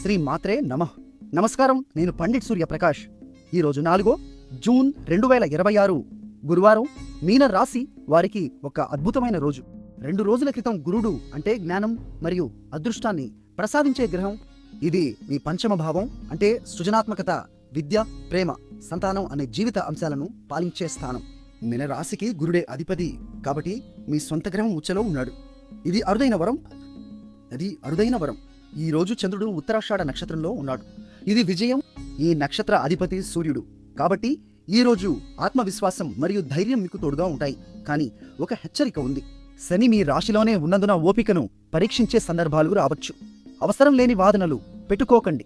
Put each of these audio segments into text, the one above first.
శ్రీ మాత్రే నమః. నమస్కారం, నేను పండిట్ సూర్యప్రకాష్. ఈరోజు 4 జూన్ 2026 గురువారం. మీన రాశి వారికి ఒక అద్భుతమైన రోజు. 2 రోజుల క్రితం గురుడు అంటే జ్ఞానం మరియు అదృష్టాన్ని ప్రసాదించే గ్రహం. ఇది మీ పంచమ భావం అంటే సృజనాత్మకత, విద్య, ప్రేమ, సంతానం అనే జీవిత అంశాలను పాలించే స్థానం. మీన రాశికి గురుడే అధిపతి కాబట్టి మీ సొంత గ్రహం ఉచ్చలో ఉన్నాడు. ఇది అరుదైన వరం. ఈ రోజు చంద్రుడు ఉత్తరాషాఢ నక్షత్రంలో ఉన్నాడు. ఇది విజయం. ఈ నక్షత్ర అధిపతి సూర్యుడు కాబట్టి ఈ రోజు ఆత్మవిశ్వాసం మరియు ధైర్యం మీకు తోడుగా ఉంటాయి. కానీ ఒక హెచ్చరిక ఉంది. శని మీ రాశిలోనే ఉన్నందున ఓపికను పరీక్షించే సందర్భాలు రావచ్చు. అవసరం లేని వాదనలు పెట్టుకోకండి.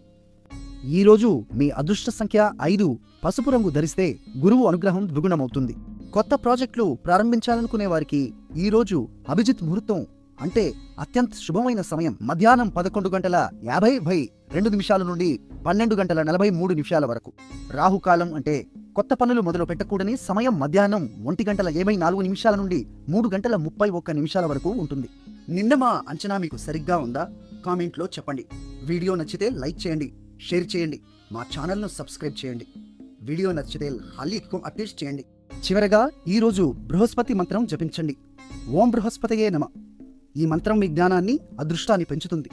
ఈరోజు మీ అదృష్ట సంఖ్య 5. పసుపు రంగు ధరిస్తే గురువు అనుగ్రహం ద్విగుణమవుతుంది. కొత్త ప్రాజెక్టులు ప్రారంభించాలనుకునే వారికి ఈరోజు అభిజిత్ ముహూర్తం అంటే అత్యంత శుభమైన సమయం. మధ్యాహ్నం 11:50 నుండి 12:43 వరకు. రాహుకాలం అంటే కొత్త పనులు మొదలు పెట్టకూడని సమయం. మధ్యాహ్నం 1:24 నుండి 3:31 వరకు ఉంటుంది. నిన్న మా అంచనా మీకు సరిగ్గా ఉందా? కామెంట్లో చెప్పండి. వీడియో నచ్చితే లైక్ చేయండి, షేర్ చేయండి, మా ఛానల్ను సబ్స్క్రైబ్ చేయండి. వీడియో నచ్చితే అప్డేట్ చేయండి. చివరగా ఈరోజు బృహస్పతి మంత్రం జపించండి. ఓం బృహస్పతయే నమః. ఈ మంత్రం మీ జ్ఞానాన్ని, అదృష్టాన్ని పెంచుతుంది.